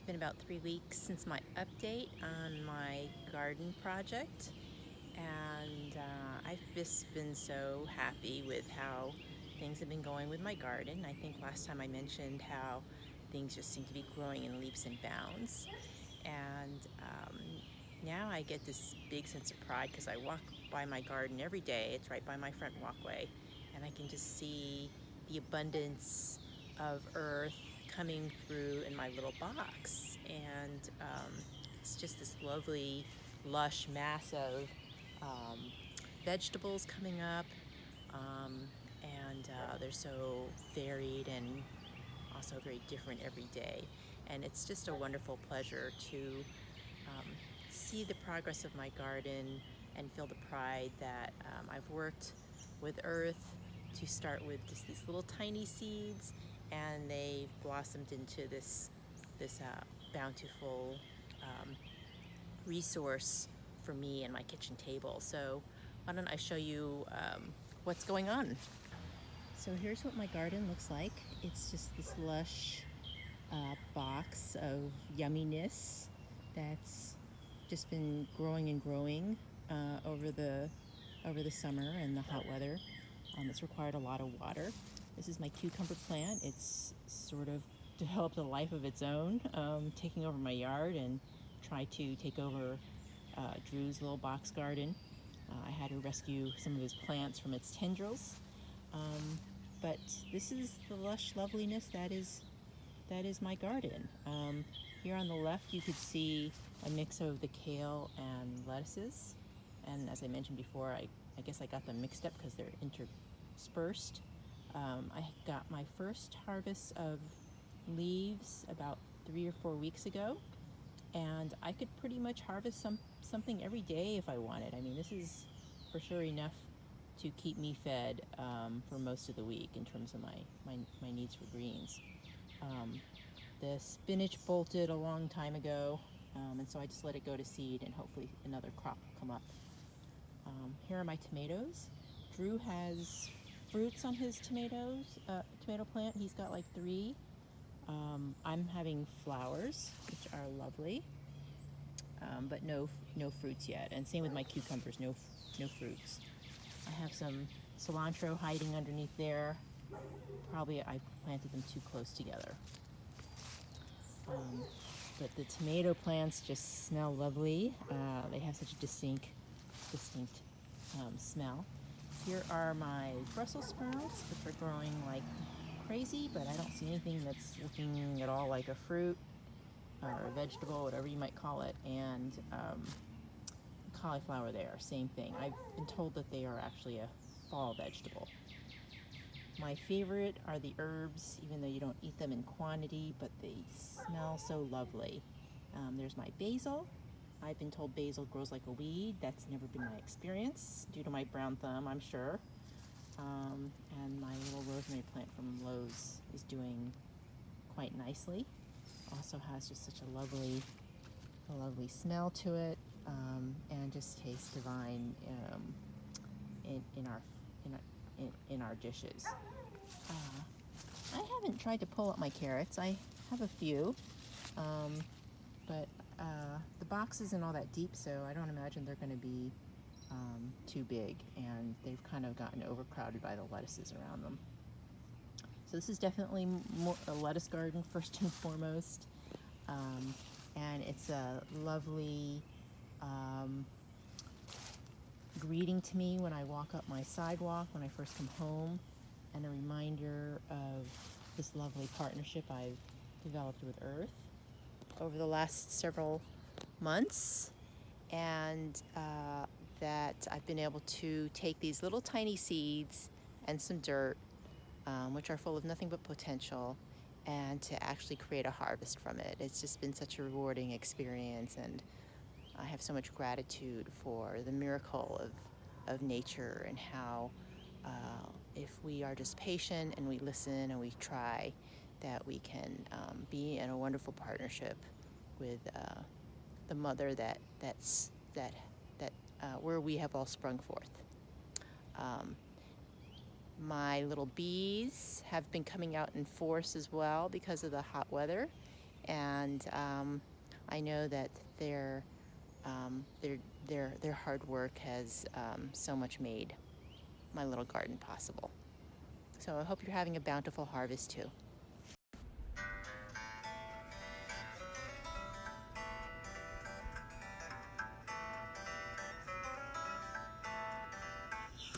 been about 3 weeks since my update on my garden project, and I've just been so happy with how things have been going with my garden. I think last time I mentioned how things just seem to be growing in leaps and bounds, and now I get this big sense of pride because I walk by my garden every day. It's right by my front walkway, and I can just see the abundance of earth coming through in my little box, and it's just this lovely, lush mass of um, vegetables coming up, um, and they're so varied and also very different every day. And it's just a wonderful pleasure to um, see the progress of my garden and feel the pride that I've worked with earth to start with just these little tiny seeds, and they've blossomed into this bountiful resource for me and my kitchen table. So why don't I show you what's going on? So here's what my garden looks like. It's just this lush box of yumminess that's just been growing and growing over the summer and the hot weather. It's required a lot of water. This is my cucumber plant. It's sort of developed a life of its own, taking over my yard and try to take over Drew's little box garden. I had to rescue some of his plants from its tendrils. But this is the lush loveliness that is my garden. Here on the left you could see a mix of the kale and lettuces. And as I mentioned before, I guess I got them mixed up because they're interspersed. I got my first harvest of leaves about 3 or 4 weeks ago, and I could pretty much harvest something every day if I wanted. I mean, this is for sure enough to keep me fed for most of the week in terms of my needs for greens. The spinach bolted a long time ago, and so I just let it go to seed, and hopefully another crop will come up. Here are my tomatoes. Drew has fruits on his tomato plant. He's got like 3. I'm having flowers, which are lovely, but no fruits yet. And same with my cucumbers, no fruits. I have some cilantro hiding underneath there. Probably I planted them too close together. But the tomato plants just smell lovely. They have such a distinct smell. Here are my Brussels sprouts, which are growing like crazy, but I don't see anything that's looking at all like a fruit or a vegetable, whatever you might call it. And cauliflower there, same thing. I've been told that they are actually a fall vegetable. My favorite are the herbs, even though you don't eat them in quantity, but they smell so lovely. There's my basil. I've been told basil grows like a weed. That's never been my experience, due to my brown thumb, I'm sure. And my little rosemary plant from Lowe's is doing quite nicely. Also has just such a lovely smell to it, and just tastes divine in our dishes. I haven't tried to pull up my carrots. I have a few, but the box isn't all that deep, so I don't imagine they're going to be too big, and they've kind of gotten overcrowded by the lettuces around them. So this is definitely a lettuce garden first and foremost, and it's a lovely greeting to me when I walk up my sidewalk when I first come home, and a reminder of this lovely partnership I've developed with Earth over the last several months, and that I've been able to take these little tiny seeds and some dirt, which are full of nothing but potential, and to actually create a harvest from it. It's just been such a rewarding experience, and I have so much gratitude for the miracle of nature, and how if we are just patient and we listen and we try, that we can be in a wonderful partnership with the mother that where we have all sprung forth. My little bees have been coming out in force as well because of the hot weather, and I know that their hard work has so much made my little garden possible. So I hope you're having a bountiful harvest too.